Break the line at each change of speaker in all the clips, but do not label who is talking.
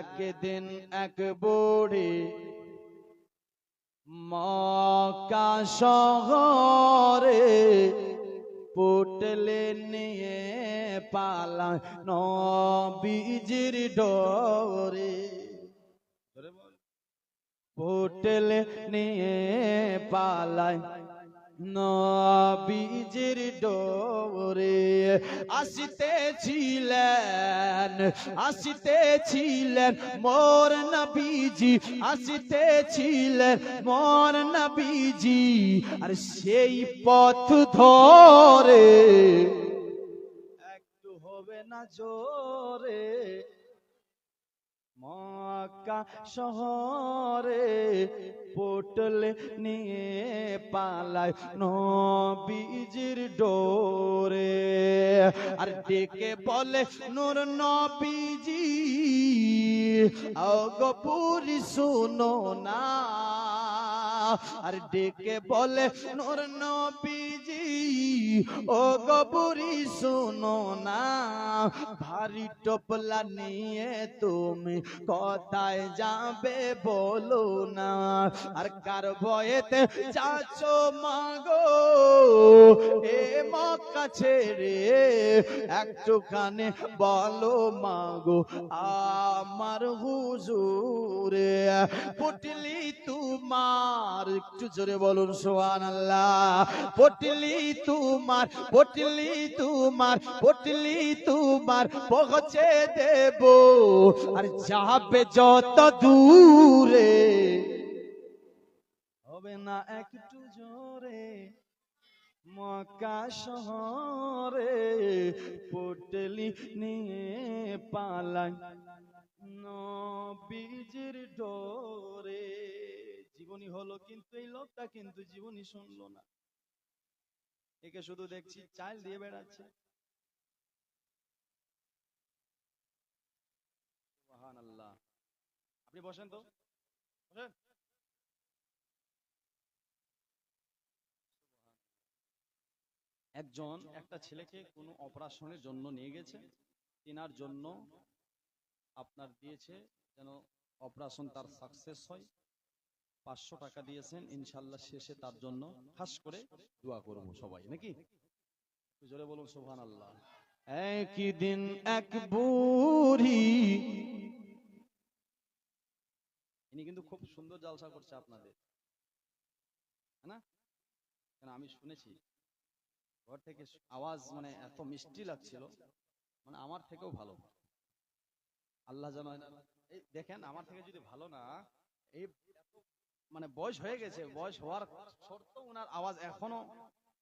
একদিন এক বুড়ি মক্কা শহরে পুটলে নিয়ে পালায় নবীজির ডোরে, পুটলে নিয়ে পালায় নবীজির ডোরে। আসিতেছিলেন মোর নবীজি, আসিতেছিলেন মোর নবীজি, আর সেই পথ ধরে একটু হবে না জোরে মক্কা শহরে পুটলে নিয়ে পালায় নবীজির ডোরে। আর ডেকে বলে নূর নবীজি, ওগো পুরি শুনো না। আর ডেকে বলে নূর নবীজি, ওগো পুরি শুনো না। ভারী টোপলা নিয়ে তুমি কোথায় যাবে বলো না। আর কার ভয়েতে যাচ্ছো মাগো এ মক্কা ছেড়ে, একটুখানি বলো মাগো আমার হুজুরে। পুটলি তোমার, একটু জোরে বলুন সুবহানাল্লাহ। পুটলি তোমার, পুটলি তোমার, পুটলি তোমার পৌঁছে দেব, আর যাবে যত দূরে হবে না একটু জোরে মক্কা শহরে পুটলি নিয়ে পালায় নবীজির ডোরে। জীবনী হলো, কিন্তু এই লোকটা কিন্তু জীবনী শুনলো না। একে শুধু দেখছি চাল দিয়ে বেড়াচ্ছে। সুবহানাল্লাহ। আপনি বসেন তো, বসেন। একজন একটা ছেলেকে কোনো অপারেশনের জন্য নিয়ে গেছে, কেনার জন্য আপনার দিয়েছে যেন অপারেশন তার সাকসেস হয়। 500 টাকা দিয়েছেন, ইনশাআল্লাহ শেষে তার জন্য খাস করে দোয়া করব সবাই, নাকি? জোরে বলুন সুবহানাল্লাহ। একদিন এক বুড়ি, ইনি কিন্তু খুব সুন্দর জালসা করছে আপনাদের, না? কেন আমি শুনেছি ঘর থেকে আওয়াজ মানে এত মিষ্টি লাগছিল, মানে আমার থেকেও ভালো। আল্লাহ যেন এই দেখেন, আমার থেকে যদি ভালো না, এই মানে বয়স হয়ে গেছে, বয়স হওয়ার সত্ত্বেও ওনার আওয়াজ এখনো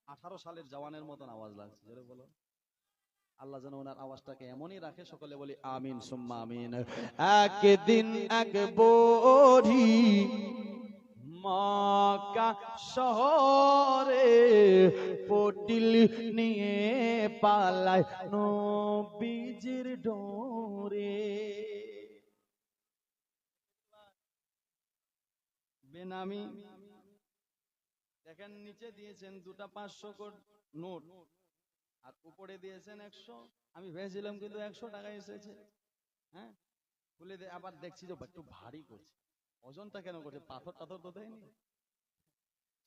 18 সালের জওয়ানের মতন আওয়াজ লাগছে। জোরে বলো। আল্লাহ যেন ওনার আওয়াজটাকে এমনই রাখে, সকলে বলি আমিন সুম্মা আমিন। একদিন এক বুড়ি মক্কা শহরে পুটলি নিয়ে পালায় নবীজির ডোরে। বেনামি দেখেন, নিচে দিয়েছেন দুটা 500 নোট, আর উপরে দিয়েছেন 100। আমি ভেবেছিলাম কিন্তু 100 টাকা এসেছে। হ্যাঁ, খুলে আবার দেখছি যে একটু ভারী করছে। ওজনটা কেন করছে? পাথর টাথর তো দেয়নি।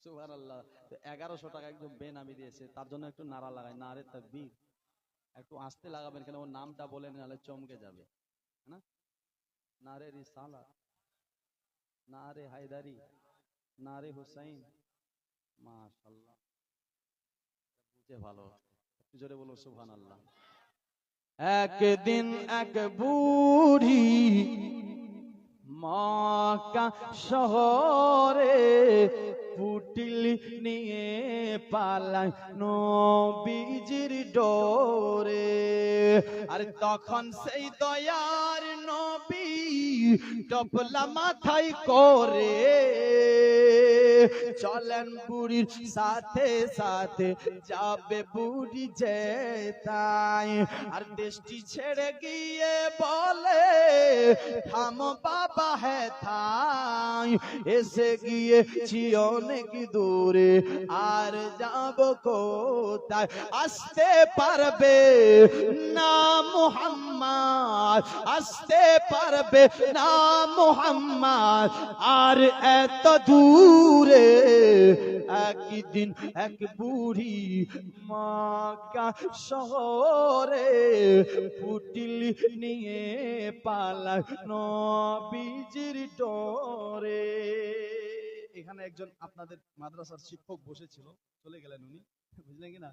সুবহানাল্লাহ। 1100 টাকা একদম বেনামি দিয়েছে। তার জন্য একটু নারা লাগায়, নারে তাকবীর। একটু আস্তে লাগাবেন, কেন ওর নামটা বলেন, নাহলে চমকে যাবে। না, নারে রিসালাত, নারে হায়দারি, নারে হুসাইন। মাশাআল্লাহ, বুঝে ভালো। একটু জোরে বলো সুবহানাল্লাহ। একদিন এক বুড়ি মক্কা শহরে পুটলি নিয়ে পালায় নবীজির ডোরে। আর তখন সেই দয়ার নবী টপলা মাথায় করে চলেন বুড়ির সাথে সাথে, যাবে বুড়ি যেতাই। আর দেশটি ছেড়ে গিয়ে বলে থামো বাবা বাবা হেথায় এসে গিয়েছি অনেক দূরে, আর যাব কোথায়? আসতে পারবে না মুহাম্মদ, আসতে পারবে না মুহাম্মদ, আর এত দূরে। একদিন এক বুড়ি মক্কা শহরে পুটলি নিয়ে পালায় নবীজির ডরে। এখানে একজন আপনাদের মাদ্রাসার শিক্ষক বসেছিল, চলে গেলেন উনি, বুঝলেন কিনা?